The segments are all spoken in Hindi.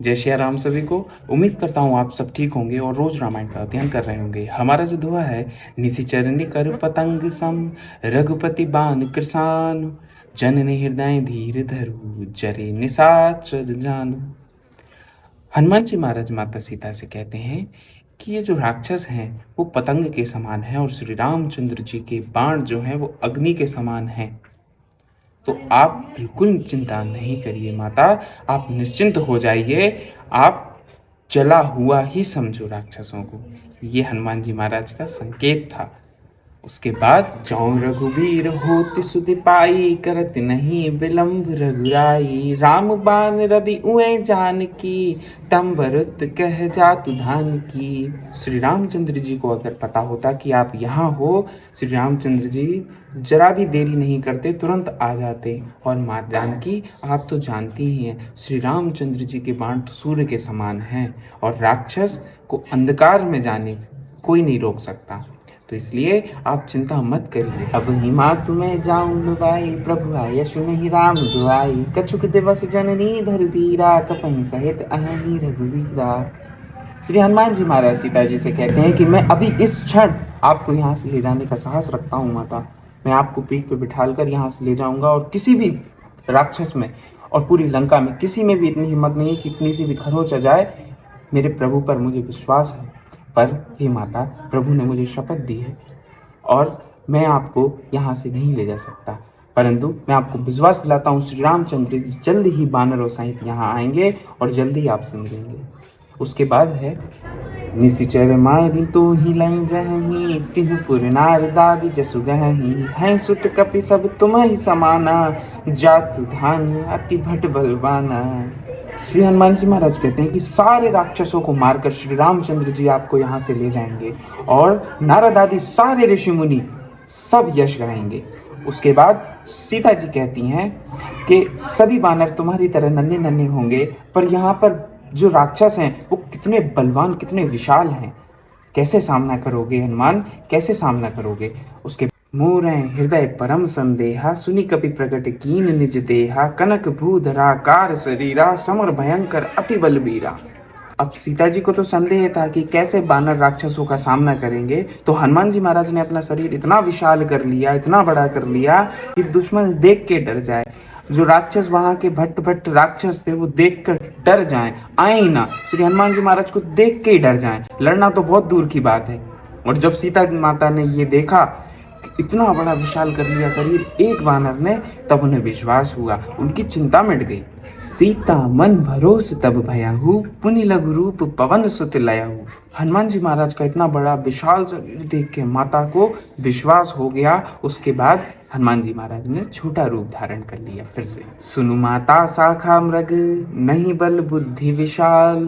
जय श्री राम सभी को। उम्मीद करता हूँ आप सब ठीक होंगे और रोज रामायण का अध्ययन कर रहे होंगे। हमारा जो दुआ है, निशिचर कर पतंग सम रघुपति बान कृसान जननी हृदय धीर धरु जरे निशाचर जानु। हनुमान जी महाराज माता सीता से कहते हैं कि ये जो राक्षस हैं वो पतंग के समान हैं और श्री रामचंद्र जी के बाण जो हैं वो अग्नि के समान हैं। तो आप बिल्कुल चिंता नहीं करिए माता, आप निश्चिंत हो जाइए। आप जला हुआ ही समझो राक्षसों को। ये हनुमान जी महाराज का संकेत था। उसके बाद जौं रघुबीर होत सुध पाई करत नहीं विलंब रघुराई राम बान रवि उए जान की तम भरत कह जातु धान की। श्री रामचंद्र जी को अगर पता होता कि आप यहाँ हो, श्री रामचंद्र जी जरा भी देरी नहीं करते, तुरंत आ जाते। और माँ जानकी, आप तो जानती ही हैं श्री रामचंद्र जी के बाण तो सूर्य के समान हैं और राक्षस को अंधकार में जाने कोई नहीं रोक सकता। तो इसलिए आप चिंता मत करिए। अब हिमा तुम्हें जाऊं लुभाई प्रभु आयशु नहीं राम दुआई कछुक दिवस जननी धर धीरा कपहि सहित अहि रघुवीरा। श्री हनुमान जी महाराज सीता जी से कहते हैं कि मैं अभी इस क्षण आपको यहाँ से ले जाने का साहस रखता हूँ माता। मैं आपको पीठ पे बिठालकर यहाँ से ले जाऊंगा और किसी भी राक्षस में और पूरी लंका में किसी में भी इतनी हिम्मत नहीं है कि इतनी सी भी खरोच आ जाए। मेरे प्रभु पर मुझे विश्वास है, पर हे माता, प्रभु ने मुझे शपथ दी है और मैं आपको यहाँ से नहीं ले जा सकता। परंतु मैं आपको विश्वास दिलाता हूँ श्री रामचंद्र जल्द ही बानरों सहित यहाँ आएंगे और जल्द ही आपसे मिलेंगे। उसके बाद है निशिचर मारी तो ही लाई जही तिहु पुर नार दादी जसु गही हैं सुत कपि सब तुम ही समाना जातु धान अति भट बलवाना। श्री हनुमान जी महाराज कहते हैं कि सारे राक्षसों को मारकर श्री रामचंद्र जी आपको यहाँ से ले जाएंगे और नारद आदि सारे ऋषि मुनि सब यश गाएंगे। उसके बाद सीता जी कहती हैं कि सभी बानर तुम्हारी तरह नन्हे नन्हे होंगे, पर यहाँ पर जो राक्षस हैं वो कितने बलवान, कितने विशाल हैं। कैसे सामना करोगे हनुमान, कैसे सामना करोगे? उसके मोर हृदय परम संदेहा सुनि कपि प्रकट कीन निज देहा कनक भूधरा कार शरीरा समर भयंकर अति बलबीरा। अब सीता जी को तो संदेह था कि कैसे बानर राक्षसों का सामना करेंगे, तो हनुमान जी महाराज ने अपना शरीर इतना विशाल कर लिया, इतना बड़ा कर लिया कि दुश्मन देख के डर जाए। जो राक्षस वहां के भट्ट भट्ट राक्षस थे वो देख कर डर जाएं, आए ही ना, श्री हनुमान जी महाराज को देख के ही डर जाएं। लड़ना तो बहुत दूर की बात है। और जब सीता माता ने ये देखा इतना बड़ा विशाल कर लिया शरीर एक वानर ने, तब उन्हें विश्वास हुआ, उनकी चिंता मिट गई। सीता मन भरोस तब भयाहु पुनि लघु रूप पवन सुत लयाहु। हनुमान जी महाराज का इतना बड़ा विशाल शरीर देख के माता को विश्वास हो गया। उसके बाद हनुमान जी महाराज ने छोटा रूप धारण कर लिया फिर से। सुनु माता शाखा मृग नहीं बल बुद्धि विशाल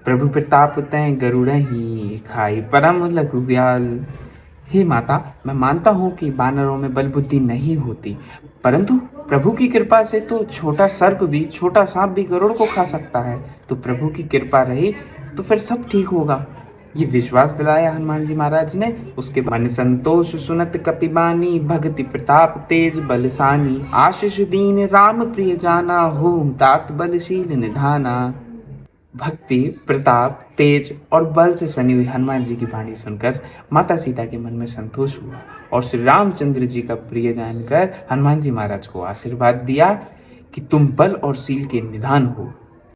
प्रभु प्रताप तै गरुड़हि खाई परम लघु व्याल। हे माता, मैं मानता हूँ कि बानरों में बल बुद्धि नहीं होती, परंतु प्रभु की कृपा से तो छोटा सर्प भी, छोटा सांप भी गरुड़ को खा सकता है। तो प्रभु की कृपा रही तो फिर सब ठीक होगा। ये विश्वास दिलाया हनुमान जी महाराज ने। उसके मन संतोष सुनत कपिबानी भक्ति प्रताप तेज बलसानी आशीष दीन राम प्रिय जाना होम तात बलशील निधाना। भक्ति, प्रताप, तेज और बल से सनी हुई हनुमान जी की वाणी सुनकर माता सीता के मन में संतोष हुआ और श्री रामचंद्र जी का प्रिय जानकर हनुमान जी महाराज को आशीर्वाद दिया कि तुम बल और शील के निधान हो।